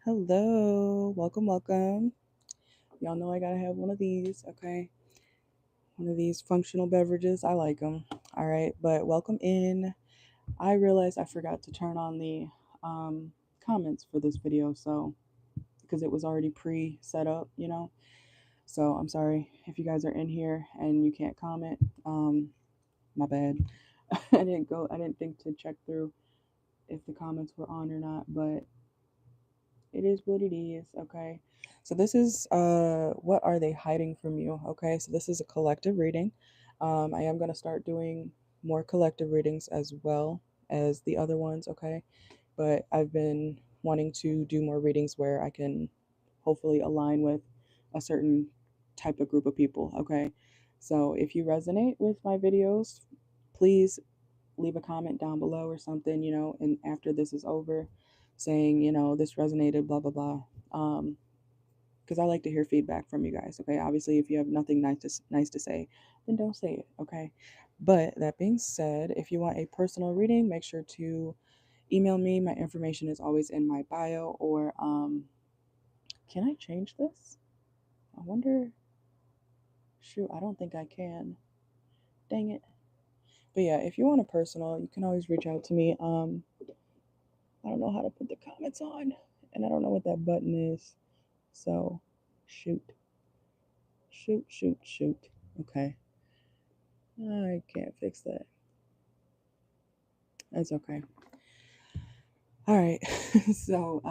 Hello, welcome. Y'all know I gotta have one of these, okay? One of these functional beverages. I like them. All right, but welcome in. I realized I forgot to turn on the comments for this video, so because it was already pre-set up. So I'm sorry if you guys are in here and you can't comment. My bad. I didn't think to check through if the comments were on or not, but it is what it is, okay? So this is what are they hiding from you? Okay, so this is a collective reading. I am going to start doing more collective readings as well as the other ones, okay? But I've been wanting to do more readings where I can hopefully align with a certain type of group of people, okay? So if you resonate with my videos, please leave a comment down below or something, and after this is over, saying, this resonated, blah, blah, blah. Because I like to hear feedback from you guys, okay? Obviously, if you have nothing nice to say, then don't say it, okay? But that being said, if you want a personal reading, make sure to email me. My information is always in my bio, or can I change this? I wonder. Shoot, I don't think I can. Dang it. But yeah, if you want a personal, you can always reach out to me. I don't know how to put the comments on, and I don't know what that button is. So, shoot. Shoot, shoot, shoot. Okay. I can't fix that. That's okay. All right. So,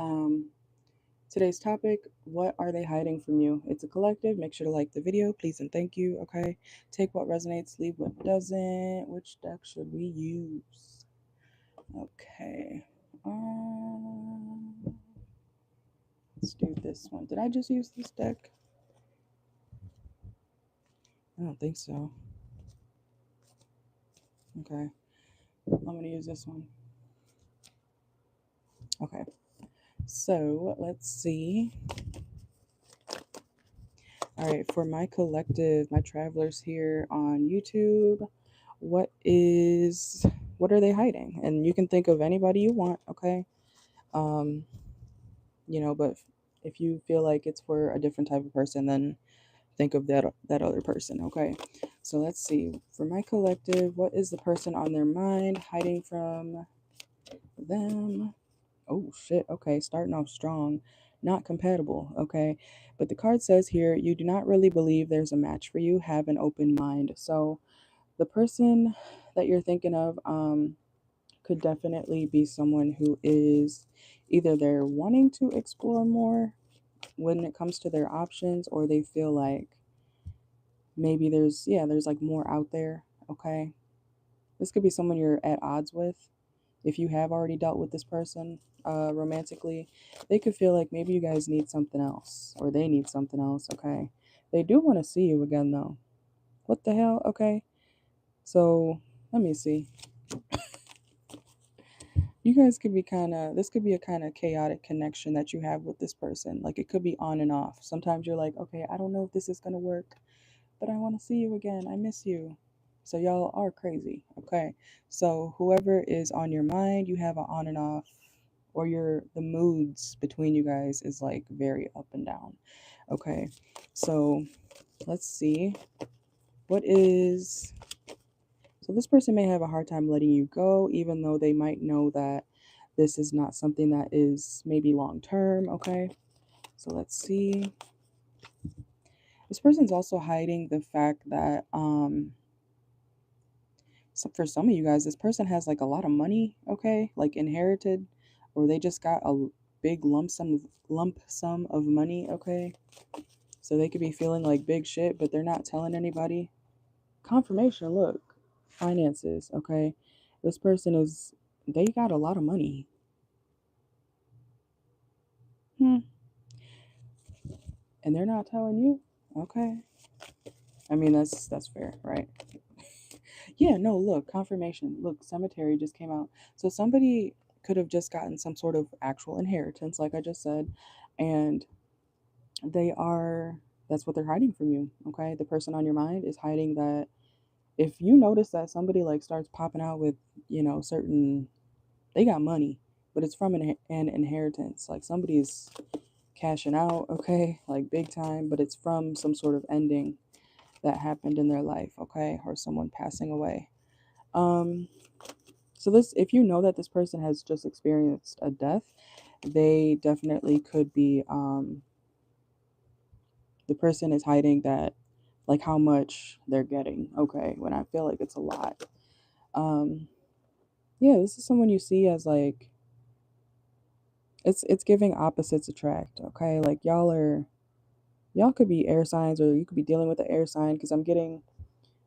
today's topic, what are they hiding from you? It's a collective. Make sure to like the video, please and thank you, okay? Take what resonates, leave what doesn't. Which deck should we use? Okay. Let's do this one. Did I just use this deck? I don't think so. Okay. I'm going to use this one. Okay. So let's see. All right. For my collective, my travelers here on YouTube, what are they hiding? And you can think of anybody you want. Okay. Um, but if you feel like it's for a different type of person, then think of that other person. Okay. So let's see. For my collective, what is the person on their mind hiding from them? Oh shit. Okay, starting off strong. Not compatible. Okay. But the card says here, you do not really believe there's a match for you. Have an open mind. So the person that you're thinking of could definitely be someone who is either they're wanting to explore more when it comes to their options, or they feel like maybe there's like more out there. Okay. This could be someone you're at odds with. If you have already dealt with this person romantically, they could feel like maybe you guys need something else, or they need something else. Okay. They do want to see you again, though. What the hell? Okay. So let me see. You guys could be this could be a kind of chaotic connection that you have with this person. Like it could be on and off. Sometimes you're like, okay, I don't know if this is going to work, but I want to see you again. I miss you. So y'all are crazy. Okay. So whoever is on your mind, you have an on and off, or the moods between you guys is like very up and down. Okay. So let's see. What is So this person may have a hard time letting you go, even though they might know that this is not something that is maybe long term. Okay. So let's see. This person's also hiding the fact that so for some of you guys, this person has like a lot of money, okay, like inherited, or they just got a big lump sum of money, okay. So they could be feeling like big shit, but they're not telling anybody. Confirmation, look, finances, okay. This person they got a lot of money. And they're not telling you, okay. I mean, that's fair, right? Yeah, no, look, confirmation. Look, cemetery just came out. So somebody could have just gotten some sort of actual inheritance, like I just said, and they are that's what they're hiding from you. Okay. The person on your mind is hiding that. If you notice that somebody like starts popping out with, certain they got money, but it's from an inheritance. Like somebody's cashing out, okay, like big time, but it's from some sort of ending that happened in their life, okay, or someone passing away. Um, so this, if you know that this person has just experienced a death, they definitely could be. The person is hiding that, like how much they're getting, okay, when I feel like it's a lot. Um, yeah, this is someone you see as like it's giving opposites attract, okay, like y'all could be air signs, or you could be dealing with the air sign, because I'm getting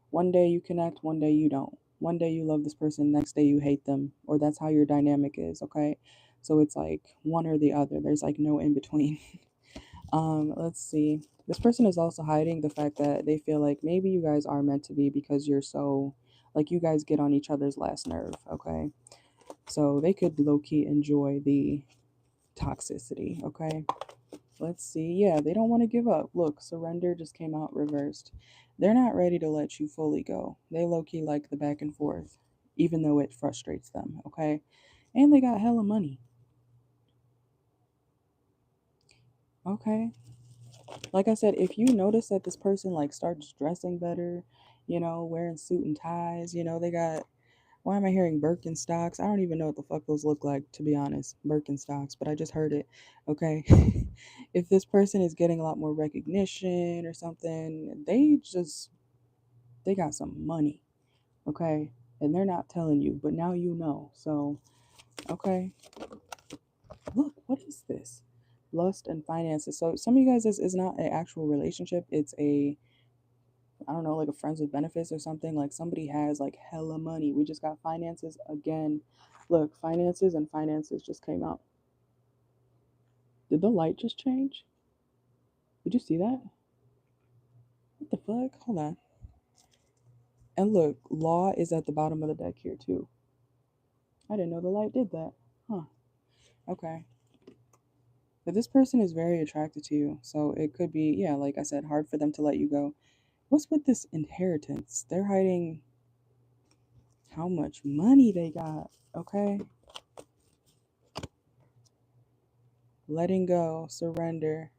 one day you connect, one day you don't. One day you love this person, next day you hate them, or that's how your dynamic is, okay? So it's like one or the other. There's like no in between. Let's see. This person is also hiding the fact that they feel like maybe you guys are meant to be, because you're so, like, you guys get on each other's last nerve, okay? So they could low key enjoy the toxicity, okay? Let's see. Yeah, they don't want to give up. Look, surrender just came out reversed. They're not ready to let you fully go. They low key like the back and forth, even though it frustrates them, okay? And they got hella money, okay? Like I said, if you notice that this person like starts dressing better, wearing suit and ties, they got, why am I hearing Birkenstocks? I don't even know what the fuck those look like, to be honest. Birkenstocks, but I just heard it. Okay. If this person is getting a lot more recognition or something, they got some money. Okay. And they're not telling you, but now you know. So, okay. Look, what is this? Lust and finances. So, some of you guys, this is not an actual relationship. It's a, I don't know, like a friends with benefits or something. Like somebody has like hella money. We just got finances again. Look, finances and finances just came out. Did the light just change? Did you see that? What the fuck? Hold on. And look, law is at the bottom of the deck here too. I didn't know the light did that. Huh. Okay. But this person is very attracted to you. So it could be, yeah, like I said, hard for them to let you go. What's with this inheritance? They're hiding how much money they got. Okay. Letting go, surrender.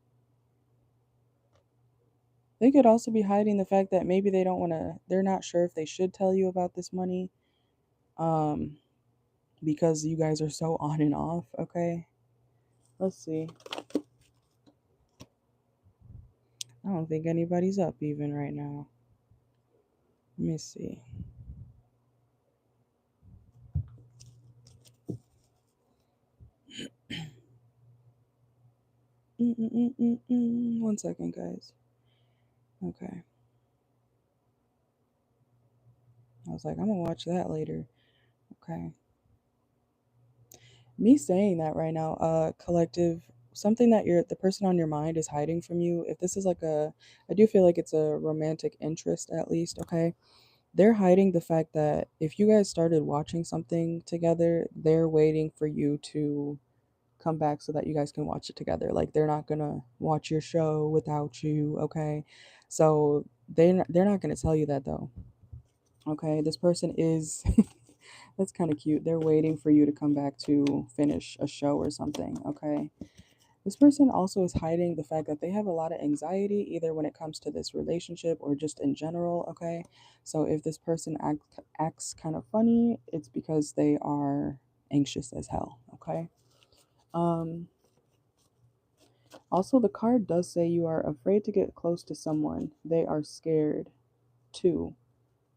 They could also be hiding the fact that maybe they don't want to, they're not sure if they should tell you about this money, um, because you guys are so on and off, okay? Let's see. I don't think anybody's up even right now. Let me see. One second, guys. Okay. I was like, I'm gonna watch that later. Okay. Me saying that right now, collective, something that the person on your mind is hiding from you. If this is like I do feel like it's a romantic interest at least, okay? They're hiding the fact that if you guys started watching something together, they're waiting for you to come back so that you guys can watch it together. Like they're not gonna watch your show without you, okay? So they're not gonna tell you that though. Okay, this person is that's kind of cute. They're waiting for you to come back to finish a show or something, okay? This person also is hiding the fact that they have a lot of anxiety, either when it comes to this relationship or just in general, okay? So if this person acts kind of funny, it's because they are anxious as hell, okay? Um, Also, the card does say you are afraid to get close to someone. They are scared too.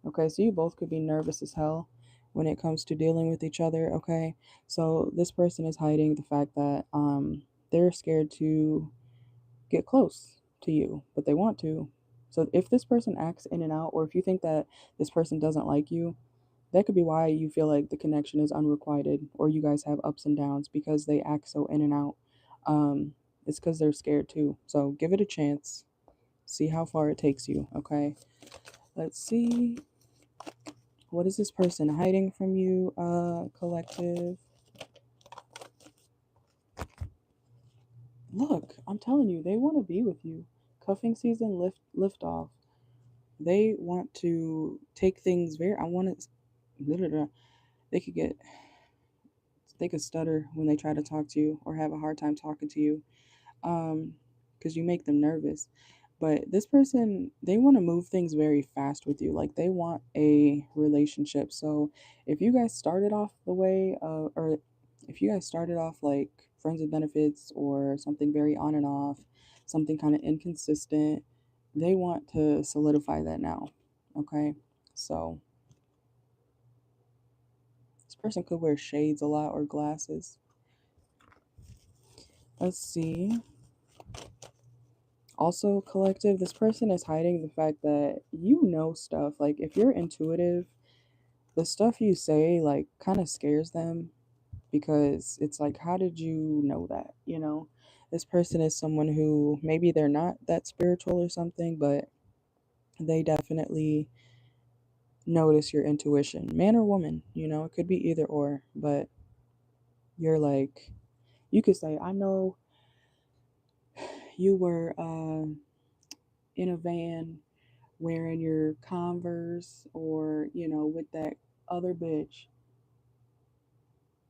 Okay, so you both could be nervous as hell when it comes to dealing with each other. Okay, so this person is hiding the fact that they're scared to get close to you, but they want to. So if this person acts in and out, or if you think that this person doesn't like you, that could be why you feel like the connection is unrequited, or you guys have ups and downs because they act so in and out. Um, it's because they're scared too. So give it a chance. See how far it takes you. Okay. Let's see. What is this person hiding from you, collective? Look, I'm telling you, they want to be with you. Cuffing season, lift off. They want to take things very. I want to. They could get They could stutter when they try to talk to you or have a hard time talking to you, because you make them nervous. But this person, they want to move things very fast with you. Like they want a relationship. So if you guys started off the way, or if you guys started off like friends with benefits or something very on and off, something kind of inconsistent, they want to solidify that now. Okay. So this person could wear shades a lot or glasses. Let's see. Also, collective, this person is hiding the fact that you know stuff. Like, if you're intuitive, the stuff you say, like, kind of scares them because it's like, how did you know that? You know, this person is someone who maybe they're not that spiritual or something, but they definitely notice your intuition, man or woman. You know, it could be either or, but you're like, you could say, I know you were in a van wearing your Converse or, you know, with that other bitch.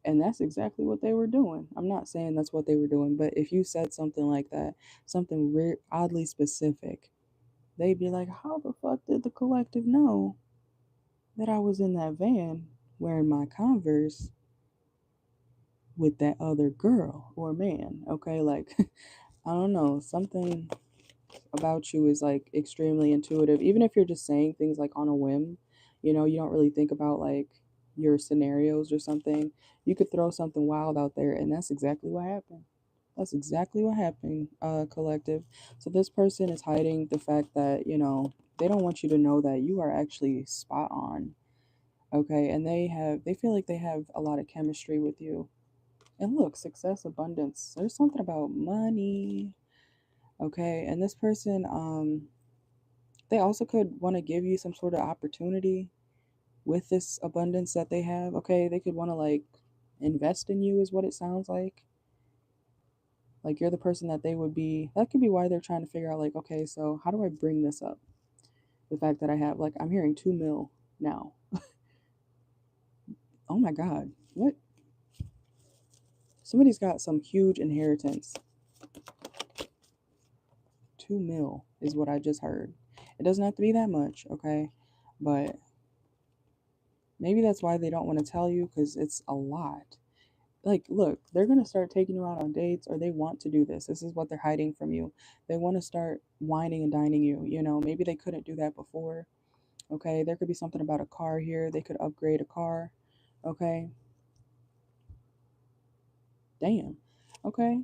And that's exactly what they were doing. I'm not saying that's what they were doing, but if you said something like that, something oddly specific, they'd be like, how the fuck did the collective know that I was in that van wearing my Converse with that other girl or man? Okay, like, I don't know, something about you is like extremely intuitive, even if you're just saying things like on a whim. You know, you don't really think about like your scenarios or something. You could throw something wild out there, and that's exactly what happened. That's exactly what happened, collective. So this person is hiding the fact that, you know, they don't want you to know that you are actually spot on. Okay, and they feel like they have a lot of chemistry with you. And look, success, abundance. There's something about money. Okay, and this person, they also could want to give you some sort of opportunity with this abundance that they have. Okay, they could want to like invest in you, is what it sounds like. Like you're the person that they would be. That could be why they're trying to figure out, like, okay, so how do I bring this up? The fact that I have, like, I'm hearing 2 mil now. Oh my God, what? Somebody's got some huge inheritance. 2 mil is what I just heard. It doesn't have to be that much, okay? But maybe that's why they don't want to tell you because it's a lot. Like, look, they're going to start taking you out on dates or they want to do this. This is what they're hiding from you. They want to start whining and dining you. You know, maybe they couldn't do that before. Okay. There could be something about a car here. They could upgrade a car. Okay. Damn. Okay.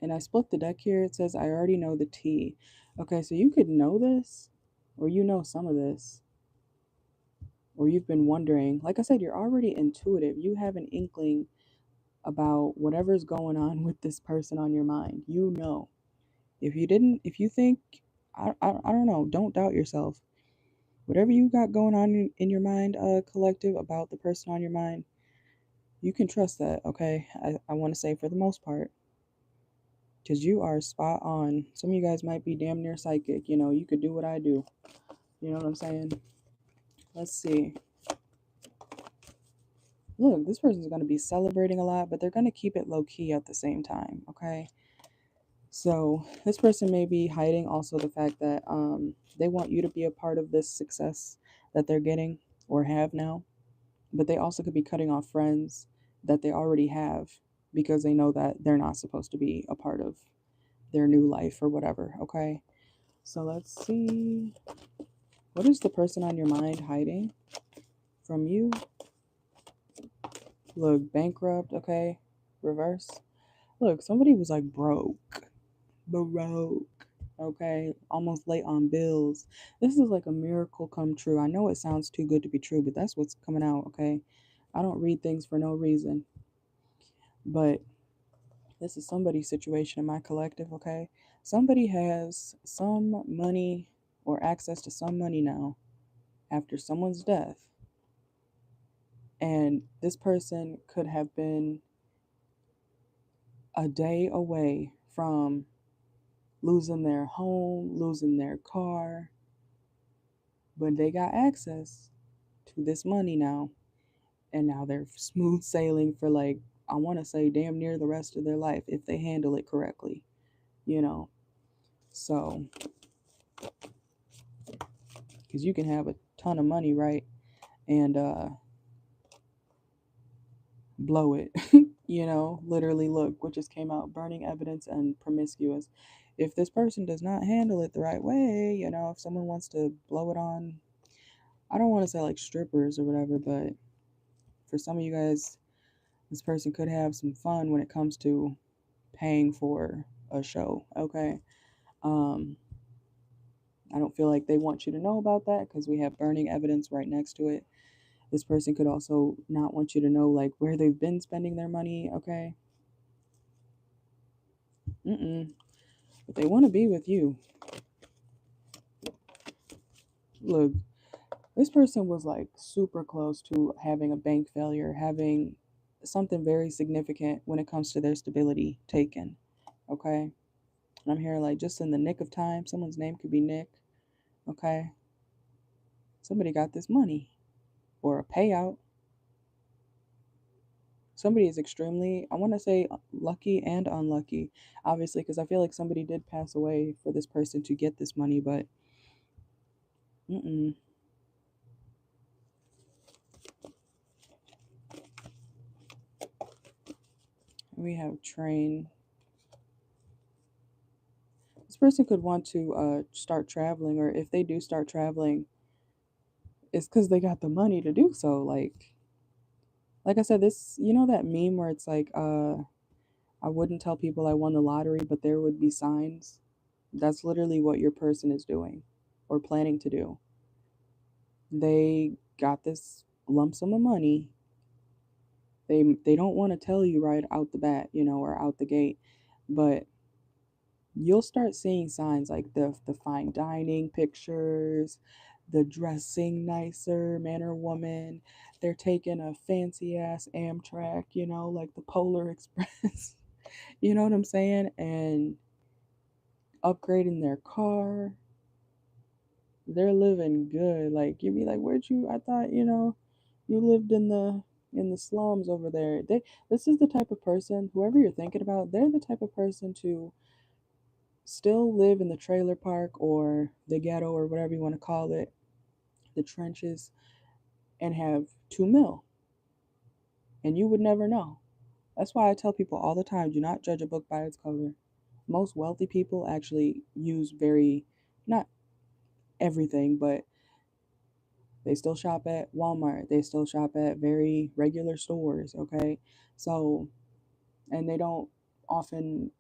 And I split the deck here. It says, I already know the T. Okay. So you could know this or you know some of this or you've been wondering. Like I said, you're already intuitive. You have an inkling about whatever's going on with this person on your mind. You know. If you didn't, if you think, I don't know, don't doubt yourself. Whatever you got going on in your mind, collective, about the person on your mind, you can trust that, okay? I want to say for the most part, because you are spot on. Some of you guys might be damn near psychic. You know, you could do what I do. You know what I'm saying? Let's see. Look, this person's going to be celebrating a lot, but they're going to keep it low key at the same time, okay? So this person may be hiding also the fact that they want you to be a part of this success that they're getting or have now, but they also could be cutting off friends that they already have because they know that they're not supposed to be a part of their new life or whatever. Okay, so let's see. What is the person on your mind hiding from you? Look, bankrupt. Okay, reverse. Look, somebody was like broke. Baroque. Okay, almost late on bills. This is like a miracle come true. I know it sounds too good to be true, but that's what's coming out. Okay, I don't read things for no reason, but this is somebody's situation in my collective. Okay, somebody has some money or access to some money now after someone's death, and this person could have been a day away from losing their home, losing their car, but they got access to this money now. and now they're smooth sailing for like, I want to say damn near the rest of their life if they handle it correctly, you know. So, because you can have a ton of money, right, and blow it. You know, literally, look what just came out: burning evidence and promiscuous. If this person does not handle it the right way, you know, if someone wants to blow it on, I don't want to say like strippers or whatever, but for some of you guys, this person could have some fun when it comes to paying for a show, okay? Um, I don't feel like they want you to know about that because we have burning evidence right next to it. This person could also not want you to know like where they've been spending their money, okay? But they want to be with you. Look, this person was like super close to having a bank failure, having something very significant when it comes to their stability taken, okay? And I'm here like just in the nick of time. Someone's name could be Nick, okay? Somebody got this money or a payout. Somebody is extremely, I want to say, lucky and unlucky, obviously, because I feel like somebody did pass away for this person to get this money, but mm-mm. We have train. This person could want to start traveling, or if they do start traveling, it's because they got the money to do so. Like I said, this, you know, that meme where it's like, I wouldn't tell people I won the lottery, but there would be signs. That's literally what your person is doing or planning to do. They got this lump sum of money. They don't want to tell you right out the bat, you know, or out the gate, but you'll start seeing signs like the fine dining pictures, the dressing nicer man or woman. They're taking a fancy ass Amtrak, you know, like the Polar Express. You know what I'm saying? And upgrading their car. They're living good. Like you'd be like, where'd you? I thought you lived in the slums over there. This is the type of person, whoever you're thinking about, they're the type of person to still live in the trailer park or the ghetto or whatever you want to call it, the trenches, and have 2 mil, and you would never know. That's why I tell people all the time: do not judge a book by its cover. Most wealthy people actually use very, not everything, but they still shop at Walmart. They still shop at very regular stores, okay? So, and they don't often,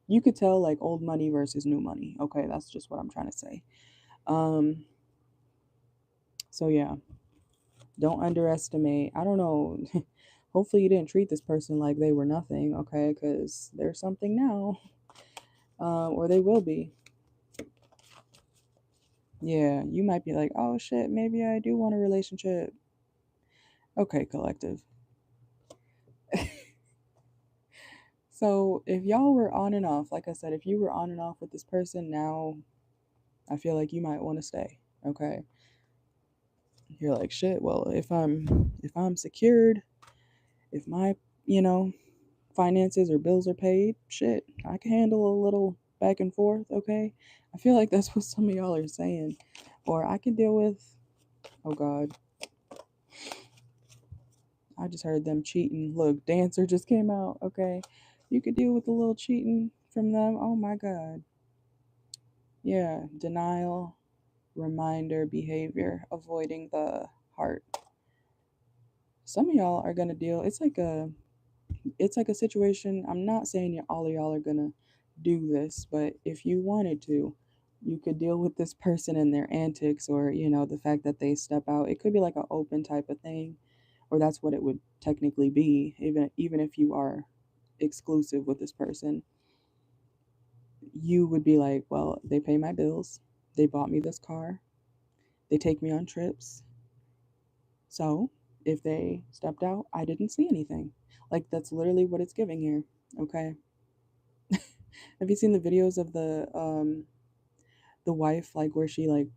you could tell like old money versus new money, okay? That's just what I'm trying to say. Um, so yeah, don't underestimate. I don't know. Hopefully you didn't treat this person like they were nothing, okay? Because they're something now, or they will be. Yeah, you might be like, oh shit, maybe I do want a relationship. Okay, collective. So if y'all were on and off, like I said, if you were on and off with this person, now I feel like you might want to stay. Okay. You're like, shit, well, if I'm secured, if my, you know, finances or bills are paid, shit, I can handle a little back and forth, okay? I feel like that's what some of y'all are saying. Or I can deal with, oh God, I just heard them cheating. Look, Dancer just came out, okay? You could deal with a little cheating from them. Oh my God. Yeah, denial, reminder, behavior, avoiding the heart. Some of y'all are gonna deal. It's like a situation. I'm not saying all of y'all are gonna do this, but if you wanted to, you could deal with this person and their antics, or the fact that they step out. It could be like an open type of thing, or that's what it would technically be. Even if you are exclusive with this person, you would be like, well, they pay my bills, they bought me this car, they take me on trips. So if they stepped out, I didn't see anything. Like that's literally what it's giving here. Okay. Have you seen the videos of the wife, like where she like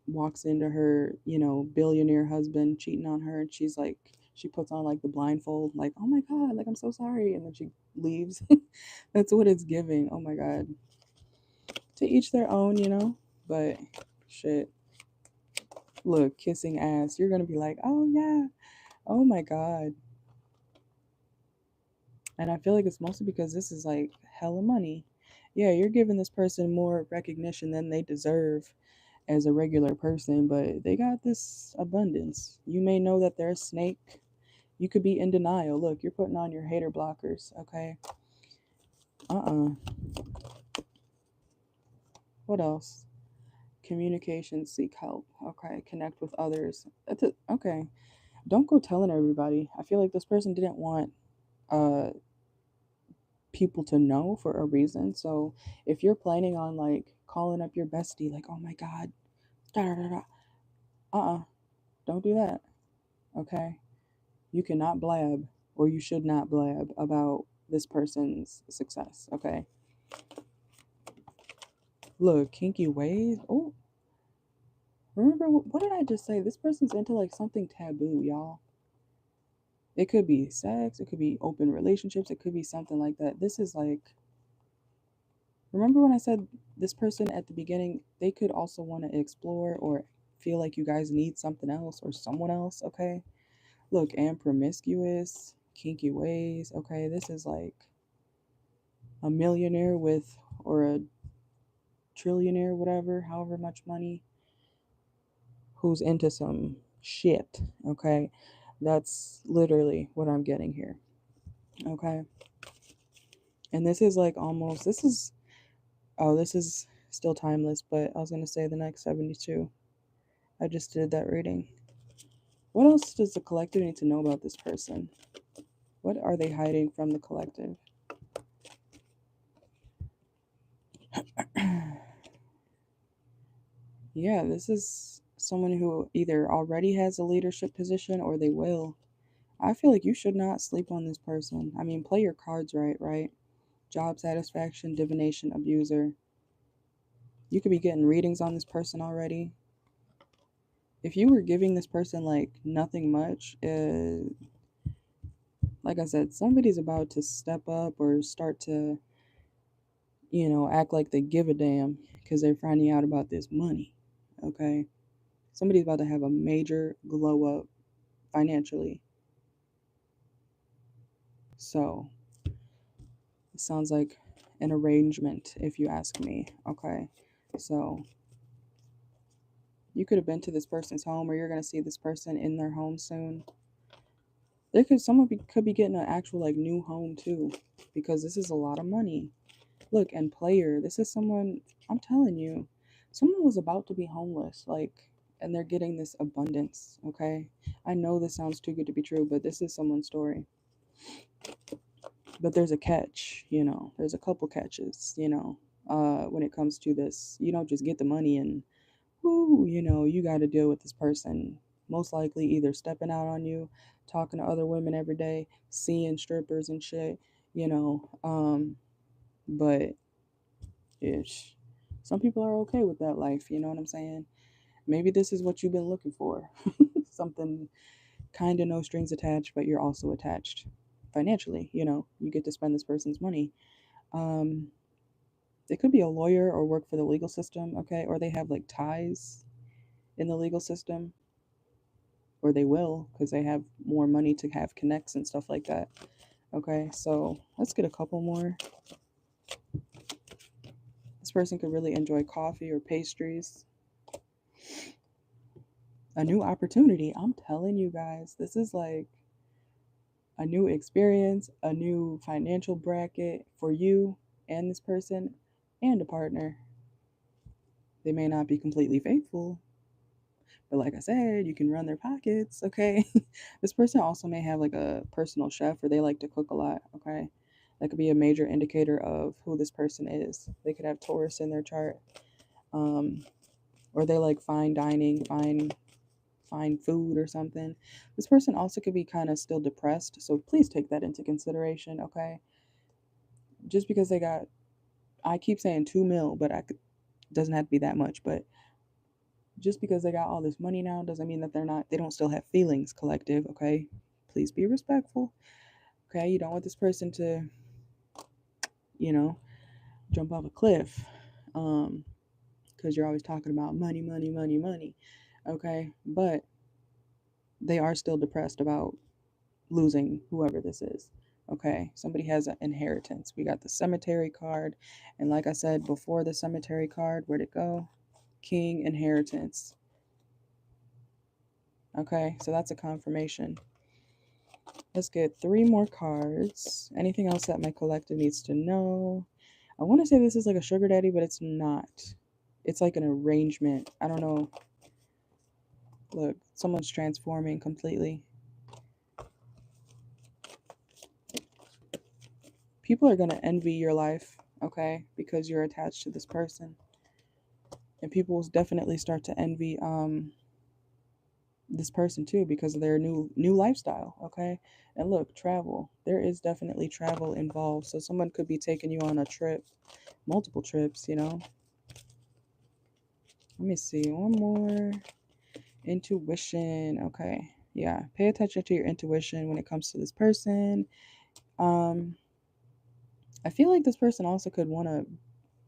walks into her, billionaire husband cheating on her, and she's like She puts on like the blindfold, like, oh my God, like, I'm so sorry. And then she leaves. That's what it's giving. Oh my God. To each their own, you know? But shit. Look, kissing ass. You're going to be like, oh yeah. Oh my God. And I feel like it's mostly because this is like hella money. Yeah, you're giving this person more recognition than they deserve as a regular person, but they got this abundance. You may know that they're a snake. You could be in denial. Look, you're putting on your hater blockers, okay? What else? Communication, seek help. Okay, connect with others. That's it. Okay. Don't go telling everybody. I feel like this person didn't want uh people to know for a reason. So if you're planning on like calling up your bestie, like, oh my God, da da da da, don't do that. Okay, you cannot blab, or you should not blab about this person's success. Okay, look, kinky ways. Oh, remember what did I just say? This person's into like something taboo, y'all. It could be sex, it could be open relationships, it could be something like that. This is like, remember when I said this person at the beginning, they could also want to explore or feel like you guys need something else or someone else, okay? Look, and promiscuous, kinky ways, okay? This is like a millionaire with, or a trillionaire, whatever, however much money, who's into some shit, okay? That's literally what I'm getting here, okay? And this is like almost, this is, oh, this is still timeless, but I was going to say the next 72. I just did that reading. What else does the collective need to know about this person? What are they hiding from the collective? Yeah, this is someone who either already has a leadership position or they will. I feel like you should not sleep on this person. I mean, play your cards right, right? Job satisfaction, divination, abuser. You could be getting readings on this person already. If you were giving this person like nothing much, like I said, somebody's about to step up or start to, act like they give a damn because they're finding out about this money. Okay? Somebody's about to have a major glow up financially. So, it sounds like an arrangement, if you ask me. Okay? So, you could have been to this person's home, or you're going to see this person in their home soon. Could be getting an actual like new home too, because this is a lot of money. Look, and player, this is someone, I'm telling you, someone was about to be homeless, like, and they're getting this abundance, okay? I know this sounds too good to be true, but this is someone's story. But there's a catch, there's a couple catches, when it comes to this. You don't just get the money and, whoo, you got to deal with this person. Most likely either stepping out on you, talking to other women every day, seeing strippers and shit, but ish. Some people are okay with that life, you know what I'm saying? Maybe this is what you've been looking for. Something kind of no strings attached, but you're also attached financially, you get to spend this person's money. Um, it could be a lawyer or work for the legal system, okay? Or they have like ties in the legal system, or they will because they have more money to have connects and stuff like that. Okay, so let's get a couple more. This person could really enjoy coffee or pastries. A new opportunity. I'm telling you guys, this is like a new experience, a new financial bracket for you and this person and a partner. They may not be completely faithful, but like I said, you can run their pockets, okay? This person also may have like a personal chef, or they like to cook a lot, okay? That could be a major indicator of who this person is. They could have Taurus in their chart. Um, or they like fine dining, fine food or something. This person also could be kind of still depressed, so please take that into consideration, okay? Just because they got, I keep saying 2 mil, but doesn't have to be that much, but just because they got all this money now doesn't mean that they don't still have feelings, collective, okay? please be respectful. Okay, you don't want this person to, jump off a cliff. Because you're always talking about money, money, money, money. Okay, but they are still depressed about losing whoever this is. Okay, somebody has an inheritance. We got the cemetery card, and like I said before, the cemetery card, where'd it go? King, inheritance. Okay, so that's a confirmation. Let's get 3 more cards. Anything else that my collective needs to know? I want to say this is like a sugar daddy, but it's not. It's like an arrangement. I don't know. Look, someone's transforming completely. People are going to envy your life, okay, because you're attached to this person. And people will definitely start to envy this person too because of their new lifestyle, okay? And look, travel. There is definitely travel involved. So someone could be taking you on a trip, multiple trips, Let me see. One more. Intuition. Okay. Yeah. Pay attention to your intuition when it comes to this person. I feel like this person also could want to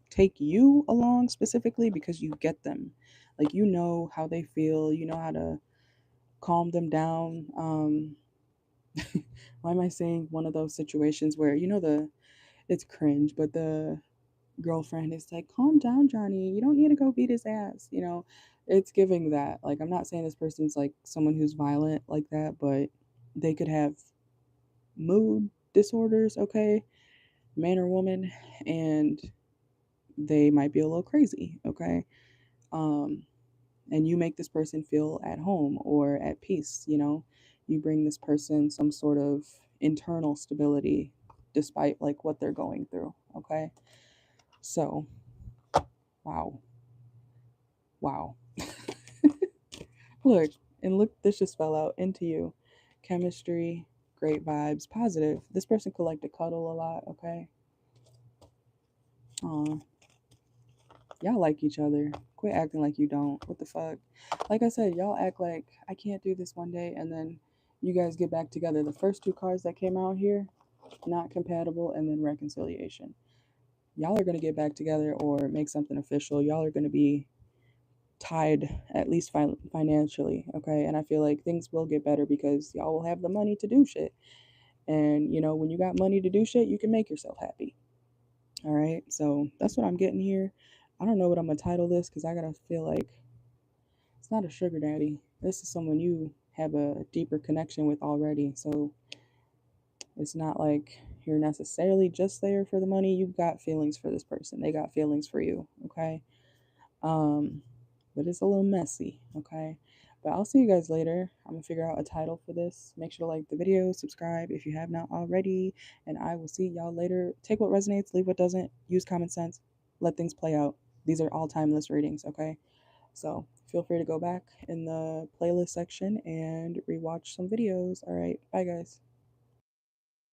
take you along specifically because you get them. Like you know how they feel, you know how to calm them down. Why am I saying one of those situations where it's cringe, but the girlfriend is like, calm down, Johnny. You don't need to go beat his ass. It's giving that. Like, I'm not saying this person's like someone who's violent like that, but they could have mood disorders, okay, man or woman, and they might be a little crazy, okay. And you make this person feel at home or at peace. You bring this person some sort of internal stability despite like what they're going through, okay. So wow. Look, and look, this just fell out into you. Chemistry, great vibes, positive. This person could like to cuddle a lot, okay. Aw, y'all like each other. Quit acting like you don't. What the fuck? Like I said, y'all act like I can't do this one day, and then you guys get back together. The first 2 cards that came out here, not compatible, and then reconciliation. Y'all are gonna get back together or make something official. Y'all are gonna be tied at least financially, okay. And I feel like things will get better because y'all will have the money to do shit. And when you got money to do shit, you can make yourself happy. All right, so that's what I'm getting here. I don't know what I'm gonna title this because I gotta feel like it's not a sugar daddy. This is someone you have a deeper connection with already. So it's not like you're necessarily just there for the money. You've got feelings for this person. They got feelings for you. Okay. Um, but it's a little messy. Okay. But I'll see you guys later. I'm gonna figure out a title for this. Make sure to like the video, subscribe if you have not already, and I will see y'all later. Take what resonates, leave what doesn't. Use common sense. Let things play out. These are all timeless readings. Okay. So feel free to go back in the playlist section and rewatch some videos. All right. Bye, guys.